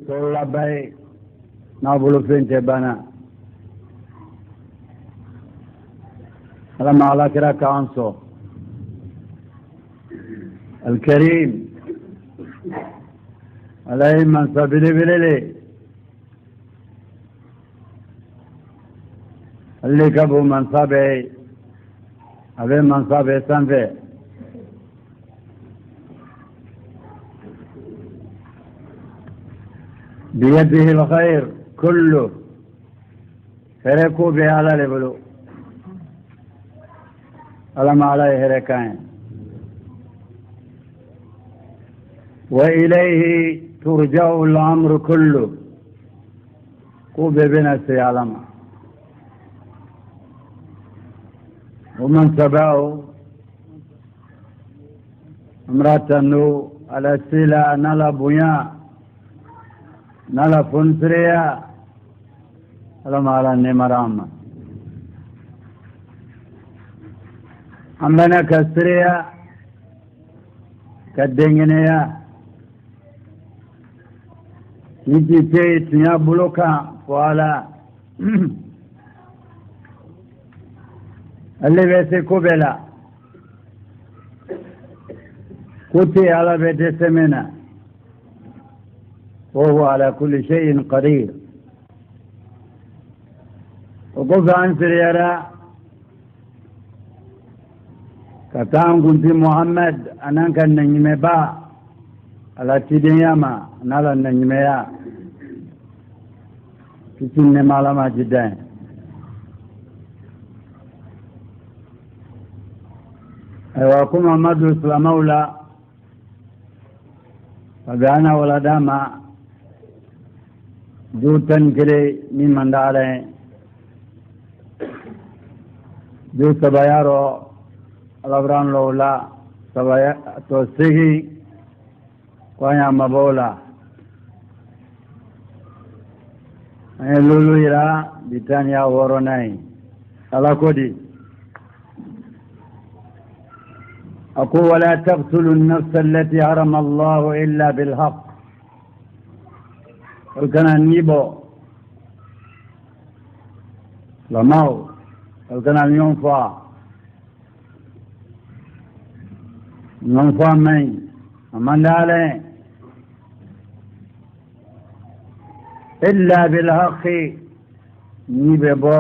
Sola bay na bulu fente bana ala mala kira kanso الكريم عليه من سبيل بليلي اللي كبو من صابي أبي من صابي سنفي بيده الخير كله هركو به على لبلو ألم عليه هركاين وإليه ترجع الأمر كله قوب بنفسه علما ومن تبعه امرأة النو على السلة نلا بيا نلا فنسريا علما على النمرام أمنا كسريا كدنجنيا niti te tunya buloka wala alle vese kobela kuti ala bete semena وهو على كل شيء قدير وقف عن سريرا كتام كنت محمد أنا كان نجمبا على تدياما نالا نجميا كتن معلومة جدا وكم محمد اسلام مولا فبعنا ولا داما جوتن كري من داره جو سبايارو الابران لولا سبايا توسيغي كوايا مبولا لولو يرا بيتانيا وروناي على كودي أقول ولا تقتلوا النفس التي حرم الله إلا بالحق وكان النيبو لماو وكان الينفع مين أمان دالي إلا بالحق نيبو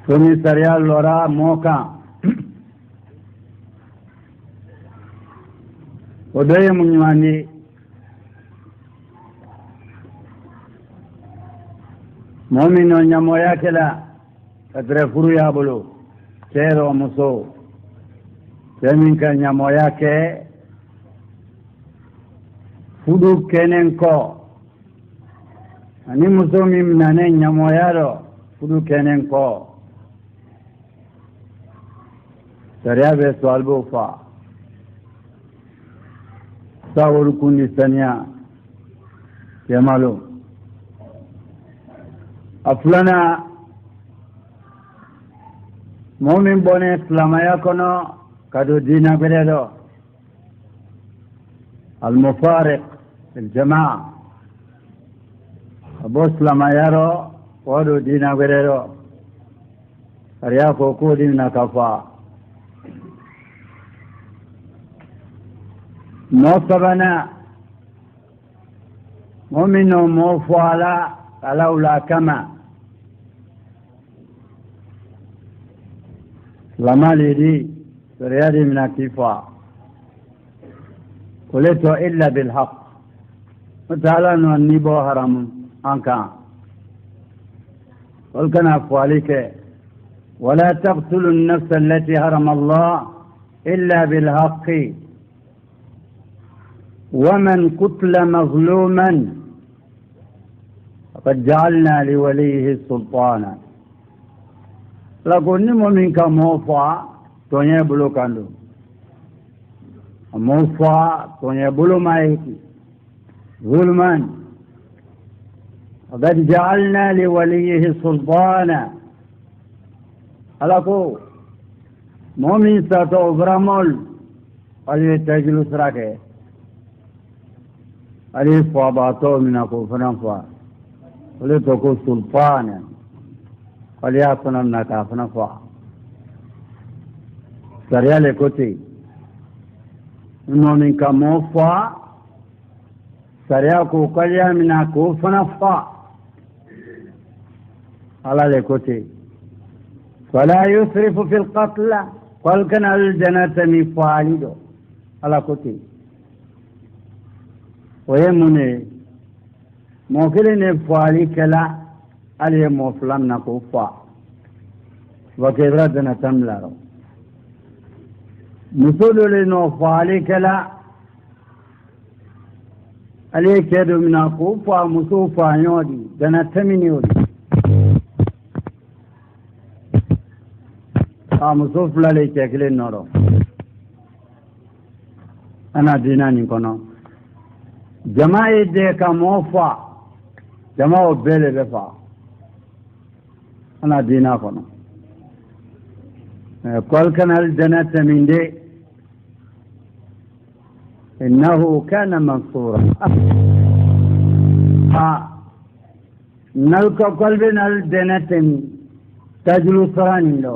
سوني سريال لورا موكا ودوية منيواني مؤمن ونمويا كلا كترفرو يا بلو كيرو مسو سمين كان نمويا كي فدو كنن كو أني مسو ممناني نمويا رو فدو كنن كو سريع بسوال بوفا ساور كوني سنيا كمالو أفلنا مؤمن بني إسلام يكونو كدو دينا بريدو المفارق الجماعة أبو إسلام يرو ودو دينا بريدو رياكو كودي نكفا موصبنا مؤمن موفوالا لولا كما لما لدي فريادي من الكفاء قلت إلا بالحق وتعالى النبو حرام أنكا ولكن أفوالك ولا تقتلوا النفس التي حرم الله إلا بالحق ومن قتل مظلوما فقد جعلنا لوليه سلطانا لكن منك موفى تنيبلو كاندو موفى تنيبلو مايكي ظلما فقد جعلنا لوليه سلطانا لكو مؤمن ستو برامول ali tajlu srake ali fabato mina ko fana fa wala to ko sultana ali afana na ka fana fa sariya le côté non ka mo fa sariya ko kaliya mina ko fana fa ala le côté ولا يسرف في القتل قال كان الجنة مفعالدو على كتي ويمني موكلين فعالي كلا عليه مفلم نكوفا وكبرا جنة تملارو مسؤول لنو فعالي كلا عليه كدو من كوفا مسوفا يودي جنة تمنيودي musuf lale chekile noro ana dinani kono jamaa de ka mofa jamaa bele befa ana dina kono qal kana al jannata min de innahu kana mansura nalka qalbin al jannata tajlu sarani lo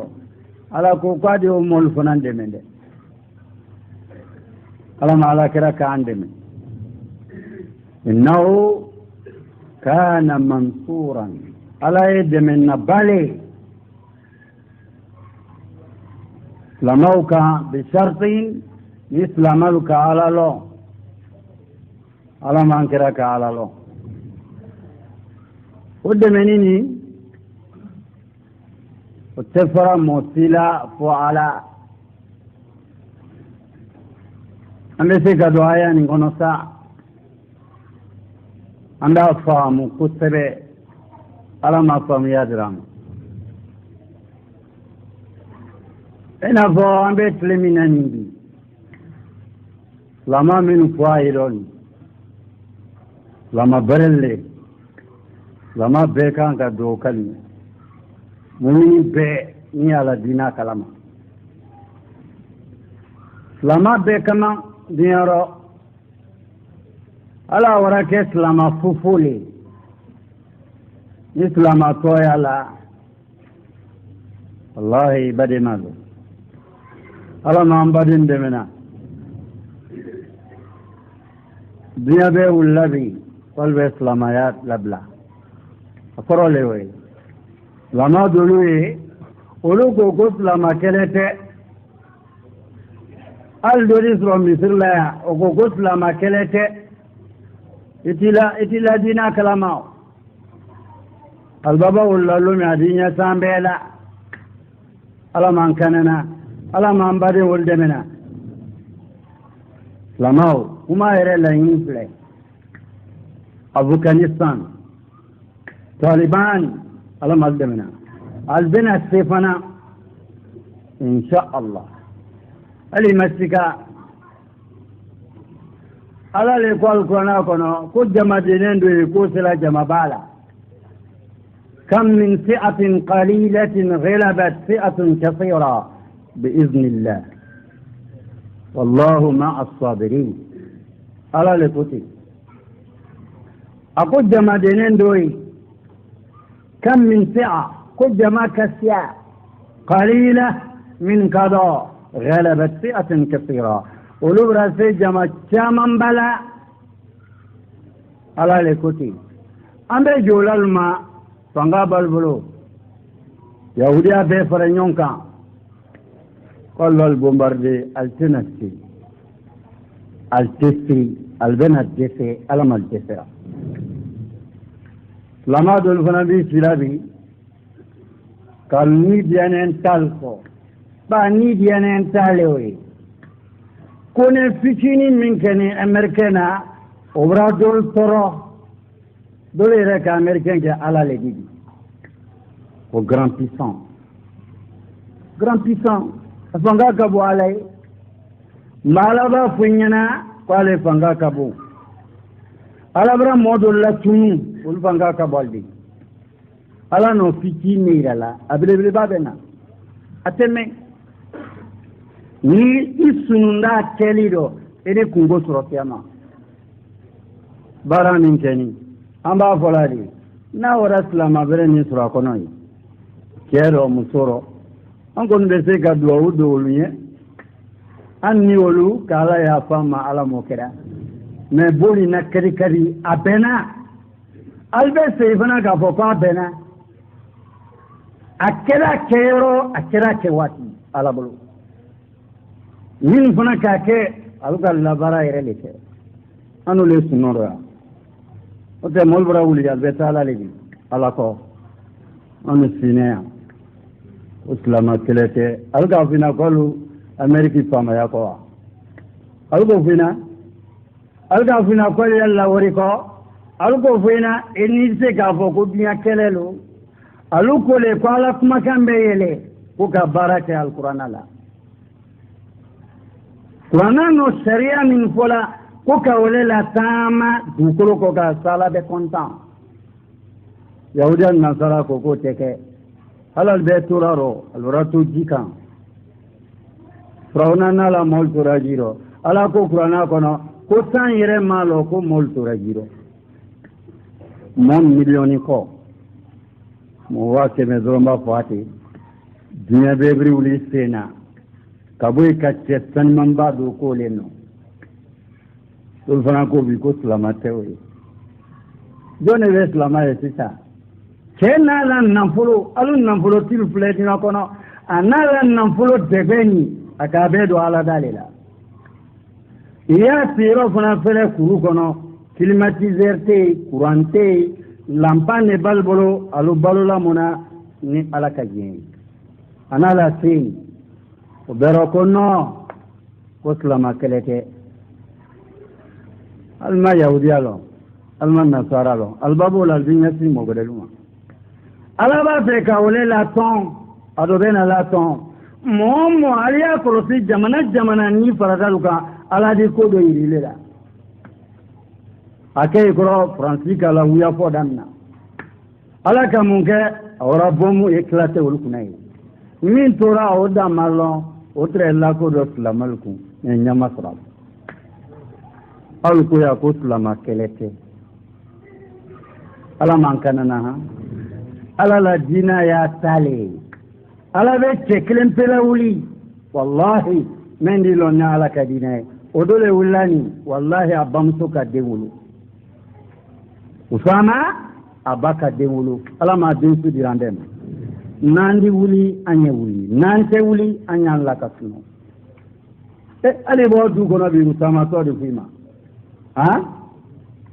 ala ko kwadi o mol fonande men de ala ma ala kira ka ande men innahu kana mansuran ala yede men nabale lamauka bi shartin islamaluka ala lo ala ma kira ka ala lo ودde menini وتفرى موسيلا فعلا أنا سيكا دعايا نكون ساعة أنا أفهم كتبه على ما فهم يادرام أنا فهم بيت لمن عندي لما من فايرون لما برلي لما بيكان كدوكالي mumini bɛɛ ni ala dina kalama silama bɛɛ kama diɲɛyɔrɔ ala wara kɛ silama fufule ni silama tɔya la wallahi badema do ala m'an baden dɛmɛna diɲɛ bɛɛ wulila bi wali bɛ silamaya labila a kɔrɔ le ye lama dolu ye olu ko ko silama kɛlɛ tɛ hali dɔli sɔrɔ misiri la yan o ko ko silama kɛlɛ tɛ i ti la diina kalama o alibaba wulila lomi a di ɲɛ san bɛɛ la ala m'an kanana ala m'an baden wolu dɛmɛna silamaw kuma yɛrɛ laɲini filɛ afganistan taliban على ما قدمنا البنا السيفنا إن شاء الله اللي مسكا على اللي قال كنا كل جماعة دينين دو يكوسلا جماعة بالا كم من فئة قليلة غلبت فئة كثيرة بإذن الله والله مع الصابرين على اللي كتب أقول جماعة دينين دوي كم من فئة كل جماعة كسيا قليلة من قضاء غلبت فئة كثيرة ولو رأسي جماعة شامن بلا على لكوتي أمبي جولال ما فانغا بالبلو يهوديا بفرنيون كان قالوا البومباردي التنسي التسي البنات جسي ألم الجسي lama dolu fana bi sira bi ka ni diyanen tal fɔ ba ni diyanen tale o ye ko ne fitinin min kɛ ni américain na o bɔra dolu tɔɔrɔ dolu yɛrɛ ka américain kɛ ala le di o grand puissant a fanga ka bon ala ye nka ala b'a fɔ n ɲɛna ko ale fanga ka bon ala bɔra mɔɔ dɔ la tunu olu fanga ka bon de ala n'o fitinin yira la a belebeleba bɛ na a tɛ mɛn ni isununda kelido ede kungo soro kiyama bara min keni amba foladi na wara islama bere ni soro kono yi kero musoro an kon be se ka duwa do ye an ni wolu kala ya fama ala mo kera me boli na kari abena albe se fana ka fo pa bena akera kero akera kewati ala bulu min fana ka ke aluka labara yere leke anu le sunoro ya ote molbara wuli ya beta ala legi ala ko anu sineya uslama kelete aluka fina kolu ameriki fama ya ko aluka fina kolu yalla wori ko aluka fina enise ka fo ko dunya kelelo aluko le ko ala kuma kambe yele ko ka barake alqur'ana la Qur'ana no sharia min fola ko ka wole la tama dukolo ko ka sala be content yahudian nasara ko teke halal be turaro alwaratu jikan Qur'ana na la mol turajiro ala ko Qur'ana kono ko san yere malo ko mol turajiro mon milioni ko mo wa ke me zomba fati dunya be bri wuli sena kaboy kacce tan man ba do ko leno sul fana ko bi ko salamate o done be salamate sita kena la namfulo alun namfulo til plate na kono anala namfulo debeni akabe do ala dalila iya siro fana fere kuru kono climatiseur te courante lampane balbolo alu balola mona ni ala kajen anala sin obero kono ko salama kelete alma yahudialo alma nasaralo albabul albinyasi mogodeluma alaba fe ka wole la ton adobena la ton momo aliya korosi jamana ni faradaluka aladi ko do yirile akay ko francika la wuya ko danna alaka munke awra bomu éclaté wol kunay min tora oda malon otre la ko do slamalku nyama sra al ko ya ko slama kelete ala mankana na ala la dina ya tale ala be cheklen pelawuli wallahi mendi lo na ala kadina odole wulani wallahi abamsu ka dewulu Usama abaka dewulu ala ma densu dirandem nandi wuli anya wuli nante wuli anya la kasno ale bo du gono bi Usama to de fima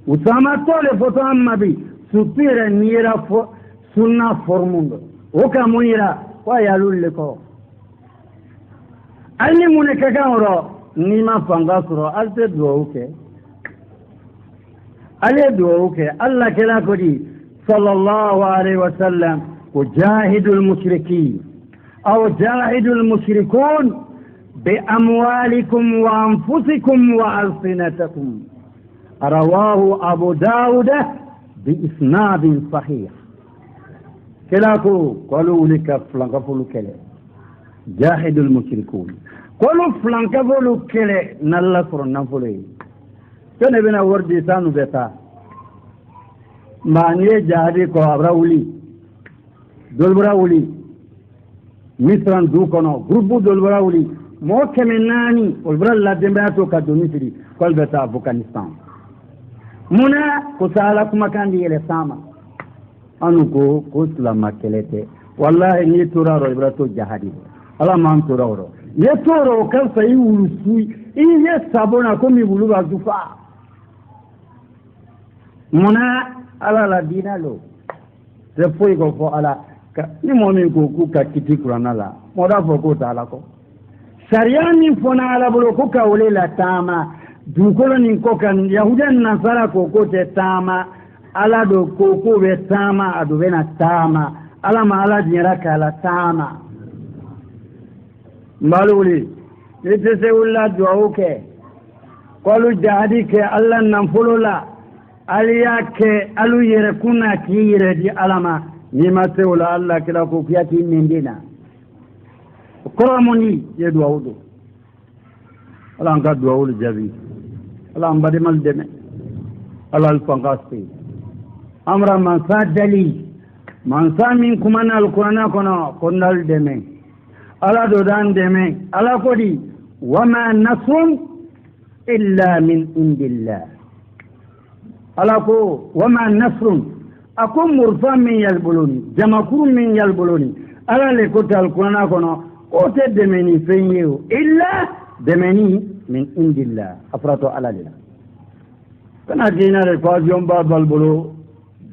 Usama to le foto amma bi supira nira fo sunna formundo o ka munira wa yalulle ko alni muneka kanro ni ma fanga suro alte do uke ale do uke Allah kala kodi sallallahu alaihi wasallam wajahidul mushrikin aw jahidul mushrikun bi amwalikum wa anfusikum wa alsinatakum rawahu abu daud bi isnad sahih kala ko qalu lika flanka fulu kele jahidul mushrikun qalu flanka fulu kele nalla furu nafulu kene bena wardi sanu beta manie jahadi ko abrawuli dolbrawuli misran du kono grupu dolbrawuli mo kemenani olbra la dembato ka do misri kol beta afghanistan muna ko sala kuma kandi ele sama anu ko islam kelete wallahi ni turaro ibrato jahadi ala man turaro ye toro kan sai wulusu iye sabona ko mi wuluba zufa muna ala la dina lo se foi ko fo ala ni mo min ko ku ka kiti qur'ana la mo da fo ko ta ala ko sharia ni fona ala bolo ko ka wole la tama du ko ni ko kan yahudan nasara ko te tama ala do ko be tama adu bena tama ala ma ala dinra ka la tama maluli ite se ulla do ke qalu jadi ke alla nan folola aliya ke alu yere kuna ki yere di alama ni ma te wala alla kila ko fiyati mendina koromoni yedu awdo ala an ka duwawulu jaabi ala an bademal dɛmɛ ala alifanga se amra mansa dali mansa min kumana alkurana kɔnɔ ko nal dɛmɛ ala do dan dɛmɛ ala ko di wama nasrun illa min indillah ala ko wama nasrun ako murfa min yalboloni jamakuru min yalboloni ala le ko ta alkurana kɔnɔ ko tɛ dɛmɛni fɛn ye o illa dɛmɛni min indillah afrato ala le la kana dinare ko avion ba balbolo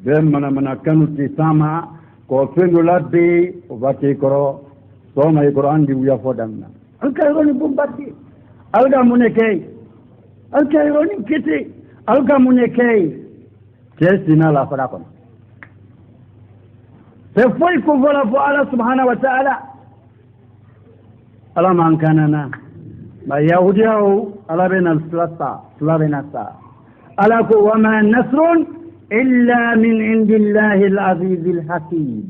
be mana kanu ti sama ko fengo labbe o batte koro so may koro andi wiya fodamna alkay roni bumbatti alga muneke alkay roni kete alga muneke tesina la fara kon se foi ko vola fo ala subhanahu wa ta'ala ala man kanana ma yahudiya ala benal slasa ala ko wama nasrun illa min indillahi al-aziz al-hakim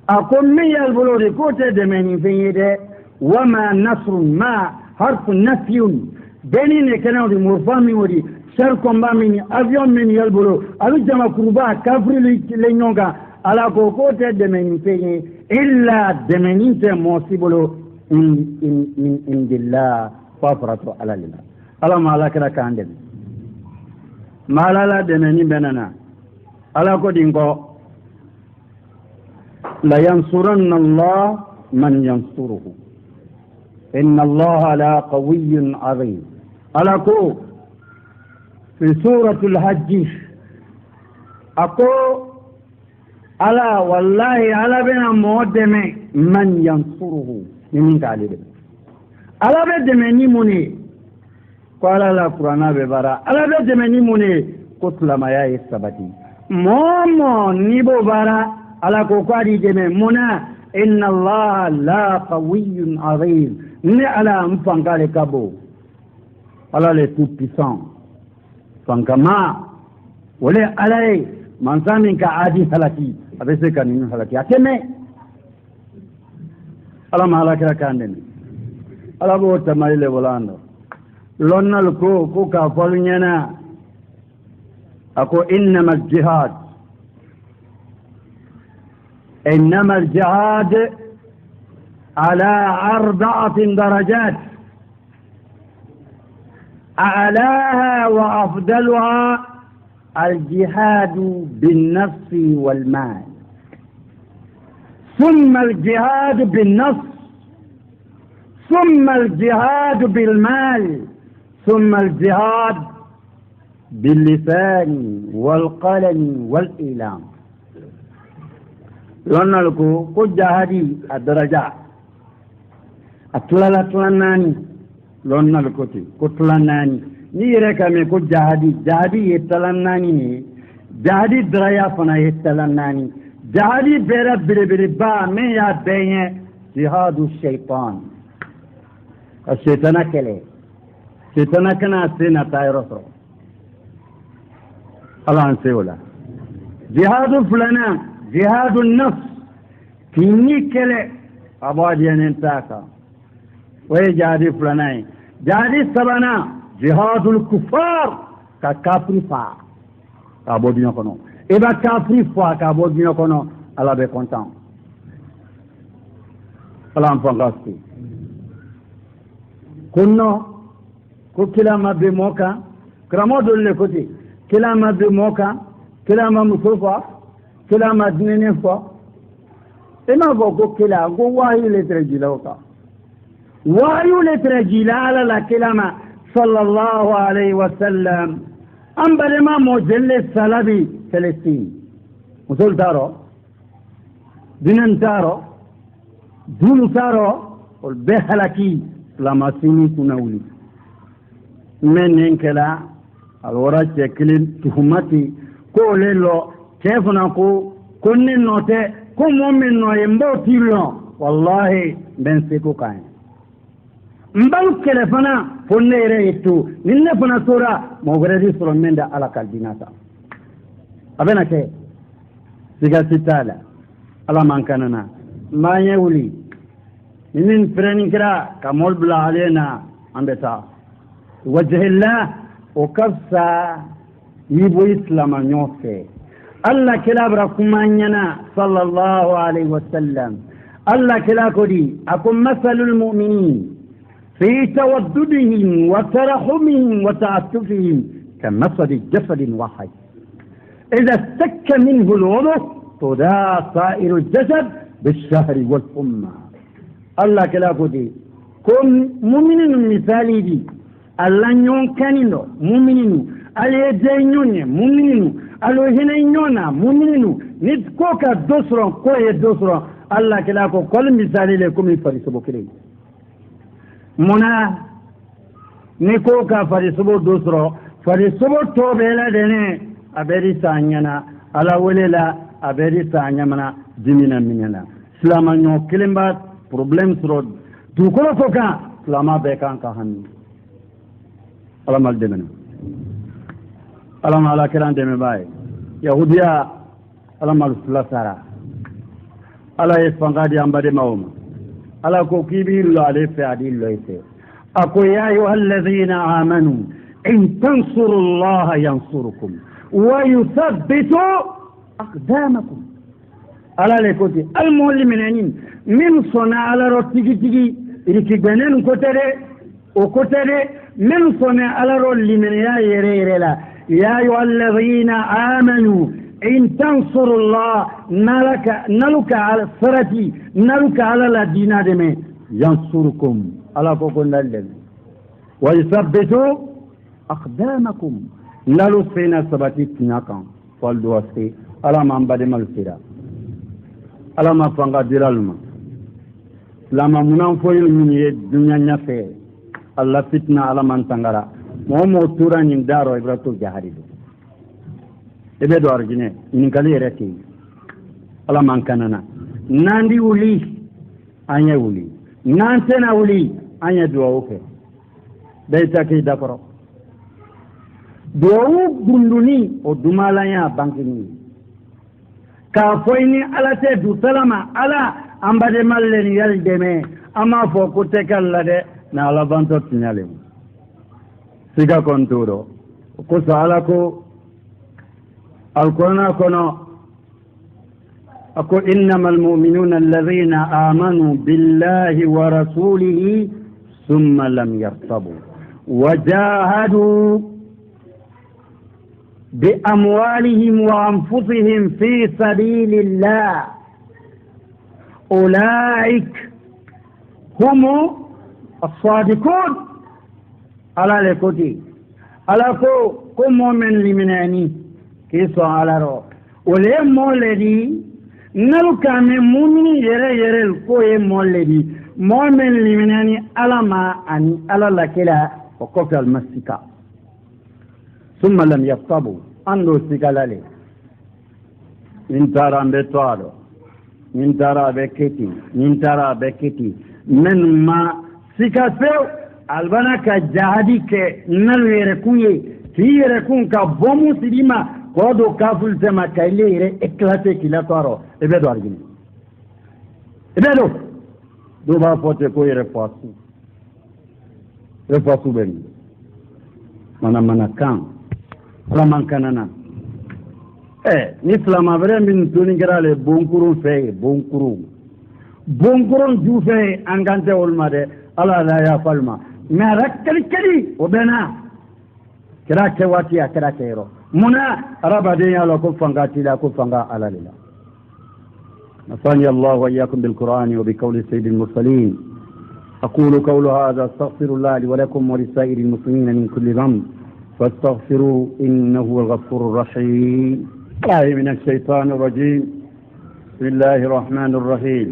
akum min al-buluri kote de meni fiyede wama nasrun ma harf nafyun benine kana di murfami wodi sar komba min avion min yalbulu alu jama kurba kafri le nyonga ala ko kote de meni fiye illa de meni te mosibulu in indillah fa faratu ala lillah ala malaka kande malala demeni benana ala ko dingo la yansuranna Allah man yansuruhu inna Allah la qawiyyun azim ala ko fi suratul hajj ako ala wallahi ala bena modeme man yansuruhu min talib ala be demeni muni ko ala la qur'ana be bara ala be demeni mune ko tulama ya sabati momo nibo bara ala ko kwadi deme muna inna Allah la qawiyyun azim ni ala mfangale kabo ala le tout puissant fangama wala ala mansamin ka adi halaki abese kanin halaki ateme ala malaka kandene ala bo tamayle volando lonnal ko ka falunyana ako innama al-jihad ala 4 darajat أعلاها وأفضلها الجهاد بالنفس والمال ثم الجهاد بالنفس ثم الجهاد بالمال ثم الجهاد باللسان والقلم والإعلام لأن لكو جهادي الدرجة أطلالناني لأن لكو كتلاناني نيرك من كو جهادي يتلاناني جهادي درايا فنا يتلاناني جهادي بيرا بريبا من يا بين جهاد الشيطان الشيطان كله شيطان كنا سينا تايروسو الله انسيولا جهاد فلنا جهاد النفس كيني كله اباديان انتاكا وي جهاد فلنا جهاد سبنا جهاد الكفار ككافر فا ابوديان كونو eba kafri fwa ka bodino kono ala be content ala mpangasti kunno ko kila mabbe moka kramo dolle koti kila mabbe moka kila mamusofa kila madnene fo ema go kila go wahi le trejila oka wahi le trejila ala la kilama sallallahu alayhi wa sallam ambale ma mojelle salabi Palestine musul taro dinan taro dulu taro ol behalaki lama sini kunawli men enkela alwara cheklin tuhumati ko lelo kefuna ko konni note ko momin no yembo tilo wallahi ben seko kan mbal kelefana fonnere etu ninne fana sura mo gredi sura menda ala kaldinata abena ke siga sitala ala mankanana ma yewli min freni kira kamol bla alena أمبتا وجه الله وكفسا يبو إسلام نيوسي الله كلاب ركمانينا صلى الله عليه وسلم الله كلا كدي أكون مثل المؤمنين في توددهم وترحمهم وتعاطفهم كمثل الجسد الواحد إذا استك منه العضو تداعى سائر الجسد بالشهر والحمى الله كلا كدي كن مؤمنين مثالي دي الله نيون كانينو مؤمنين على دينيون مؤمنين على هنينونا مؤمنين نتكوكا دوسرون كوي دوسرون الله كلا كل مثالي لكم يفرسبو كري منا نكوكا فرسبو دوسرو فرسبو توبيلا دني أبري سانينا على وليلا أبري سانينا جمينا مننا سلاما نيو كلمات problem srod dukolo foka lama bekan ka hanni alamal demena alama ala kiran deme bay yahudiya alamal fulasara ala yefangadi ambade mawma ala ko kibiru ale fe adil loite ako ya ayyuhalladhina amanu in tansurullaha yansurukum wa yuthabbitu aqdamakum ala le koti al mu'minin min sona ala ro tigi tigi iriki ganen kotere o kotere min sona ala ro limen ya yere la ya ayyuhalladhina amanu in tansurullah naluka ala sarati naluka ala la dina de me yansurukum ala ko ko nallen wa yuthabbitu aqdamakum nalu fina sabati tinakan fal duwasi ala man bade mal sira ala ma fanga diralma lama munan foyil min ye dunya nyafe alla fitna ala man tangara mo tura nyin daro ibrato jaharido ebe do arjine in kali reti ala man kanana nandi uli anya uli nantena uli anya do oke dayta ki dakoro do bunduni o dumala ya bankini ka foyni ala te du salama ala ambade mallen yaldeme ama fo ko tekalla de na ala banto tinyale siga konturo ko sala ko alqur'ana kono ako innamal mu'minuna alladhina amanu billahi wa rasulihi thumma lam yartabu wajahadu بأموالهم وأنفسهم في سبيل الله أولئك هم الصادقون على لكوتي على كم من لمناني كيسو على رو ولي مولدي نلقى من مؤمن يرى يرى الكوي مولدي مؤمن لمناني على ما أني على لكلا وكفى المسكة ثم لم يفطبوا أنو سيكالالي ننتارا بتوالو ننتارا بكتي ننتارا بكتي من ما سيكاسيو البنا كجهادي كنلو يركوني في يركون كبومو سيديما كودو كافل سما كايلي يري اكلاتي كلا توارو ابدو أرجين ابدو دوبا فوتي كو يرفاسو بني منا كام Flaman kanana ni flama bere min tuni garale bonkurun fe bonkurun ju fe angante olmade ala la ya falma ma rakkali kali obena kira ke wati ya kira ke ro muna araba de ya ko fanga tila ko fanga ala lila نفعني الله وإياكم بالقرآن وبقول سيد المرسلين أقول قول هذا استغفر الله لي ولكم ولسائر المسلمين من كل ذنب فاستغفروا إنه هو الغفور الرحيم. الله من الشيطان الرجيم. بسم الله الرحمن الرحيم.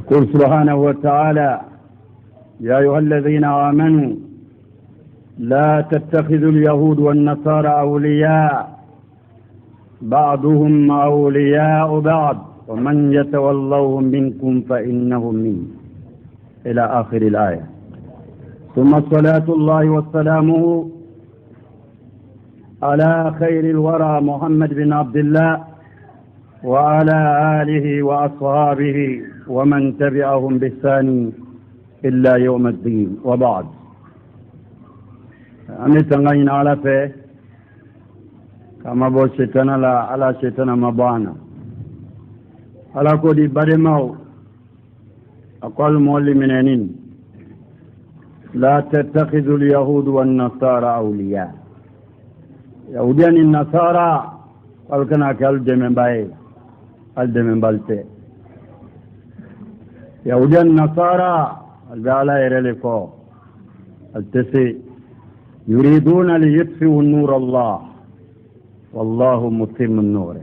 قل سبحانه وتعالى يا أيها الذين آمنوا لا تتخذوا اليهود والنصارى أولياء بعضهم أولياء بعض ومن يتولوهم منكم فإنهم منهم إلى آخر الآية. ثم صلاة الله وسلامه على خير الورى محمد بن عبد الله وعلى آله وأصحابه ومن تبعهم بإحسان إلا يوم الدين وبعد أمي تنغين على فيه كما بو شيطان على شيطان مبانا على كودي برماو أقول مولي منين لا تتخذوا اليهود والنصارى أولياء يهودين النصارى قال كنا كالدمن باي الدمن بالته يهودين النصارى البعلا يرلكو التسي يريدون ليطفئوا نور الله والله متم النور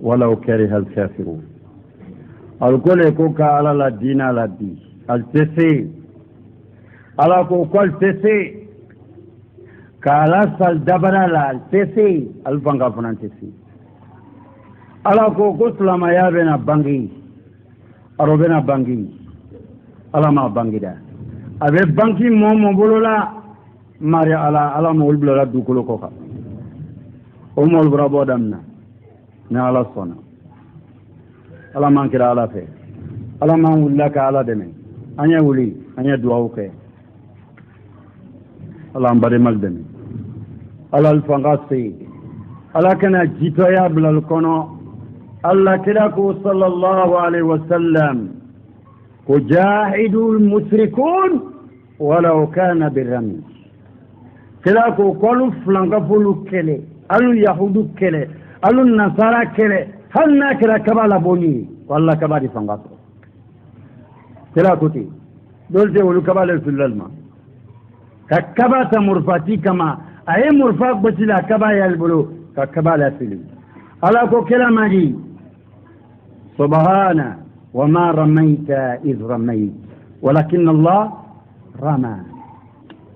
ولو كره الكافرون الكل يكوكا على الدين على الدين التسي على كوكل تسي كالا سال دبنا لا التسي الفانغا فنان تسي على كوكو سلما يا بنا بانغي أروبنا بانغي على ما بانغي دا أبي بانغي مومو بولولا ماري على مول بلا دوكلو كوكا أمول برابو دمنا نعلى الصنا على ما كده على فيه على ما ولك على دمين أني ولي أني دعوك على أمبري مقدمي على الفنغاسي على كنا جيتويا بلا الكونو الله كلاكو صلى الله عليه وسلم وجاهدوا المشركون ولو كان بالرمي كلاكو كلو فلانغفولو كلي ألو يهودو كلي ألو النصارى كلي هل ناكرا كبالا بوني والله كبالي فنغاسو كلاكو تي دولتي ولو كبالي في اللالما ككباتا مرفاتي كما أي مرفاق بسلا كبا يالبلو ككبالا فيلي ألاكو كلام دي سبحانه وما رميت إذ رميت ولكن الله رمى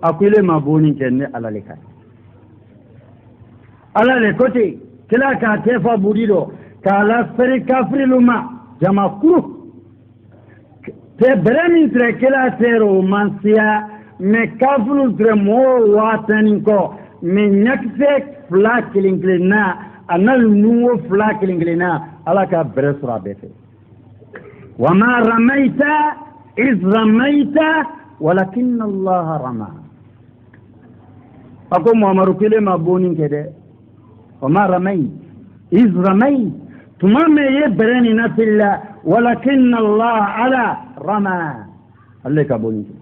أقول ما بوني كني على لك على لكوتي كلا كاتفا بوديدو كالا سري كافري لما جما كرو تبرمي ترى كلا تيرو مانسيا مكافلو ترى مو واتنينكو من يكفيك فلاك الانجلينا أنا النوو فلاك الانجلينا على كبرس رابطه وما رميت إذ رميت ولكن الله رمى أقول مؤمر كلمة بونين كده وما رميت إذ رميت تمام يبرني نفل ولكن الله على رمى اللي كبونين كده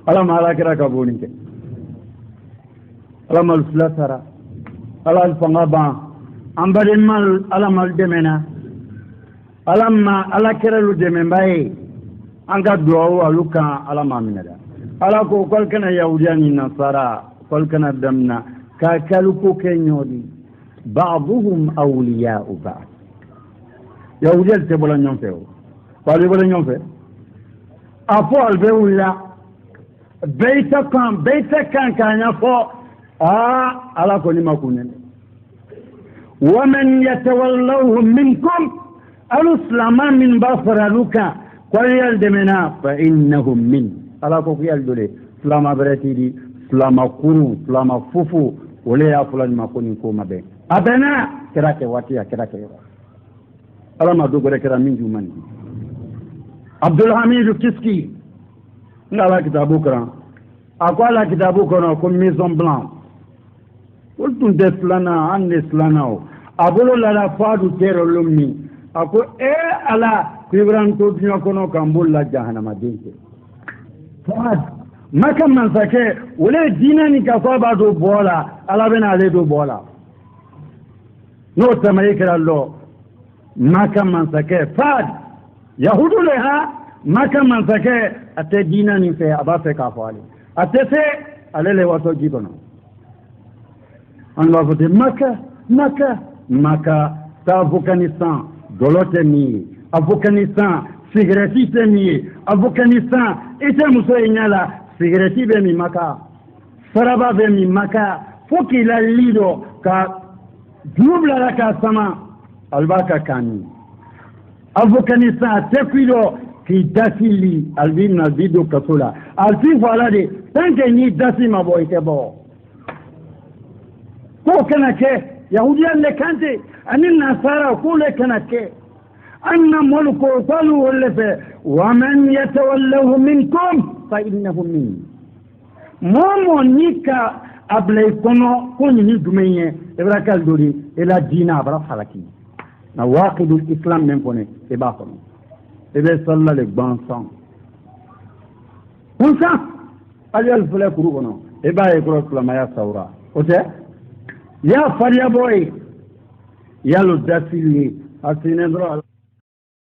ألا ما على كده كبونين كده ألا ما الفلسرة ألا الفنغبان أمبر المال ألا ما الدمنا ألا ما ألا كده الدمن باي أنك دعوة لك ألا ما من هذا ألا كل كنا يهوديان النصارى كل كنا دمنا كالكو كنيودي بعضهم أولياء بعض يهوديان تبلا نيوفيو قالوا بلا نيوفيو أفعل بيولا بيتك كان يفو ألا كوني ما كونين ومن يتولوهم منكم الاسلام من بفر لك قال يلدمنا فانهم من على كوكو يلدولي اسلام بريتي دي اسلام كورو اسلام فوفو ولا يا فلان ما كوني كوما بي ابنا كراكي واتيا كراكي على ما دوغ ركرا من جومان عبد الحميد كيسكي على كتابو كرا اقوال كتابو كرا كوم ميزون بلان قلت دفلنا عن اسلاناو أقول لا فادو تيرو لومي أقول على كبران توتنيو كونو كامبول لا جهنم دينك فاد ما كان من سكه ولا ديناني كفابا دو بولا على بنا عليه دو بولا نو تمايكر الله ما كان من سكه فاد يهود لها ما كان من سكه أتديناني في أبا في كافالي أتسي على له واتو جيبنا الله فتي مكة تا Afghanistan dolote ni Afghanistan cigarette ni Afghanistan ite muso inyala cigarette be mi maka saraba be mi maka foki la lido ka dubla la ka sama albaka kani Afghanistan tekwido ki dasili albina video kasula alfi falade tanke ni dasi maboite bo ko kana ke yahudiyan le kante anin nasara ko le kana ke أن ملكه قالوا لفه ومن يتوله منكم فإنه مني مومو نيكا أبلي كونو كوني ندمية إبراك الدوري إلى دينا أبرا حلقي نواقد الإسلام نمكوني إباكم إبا صلى لك بانسان هنسا أجل فلا كروبنا إبا يكرو سلما يا سورا أوتي يا فريا بوي يا لو داسيلي أسيني درو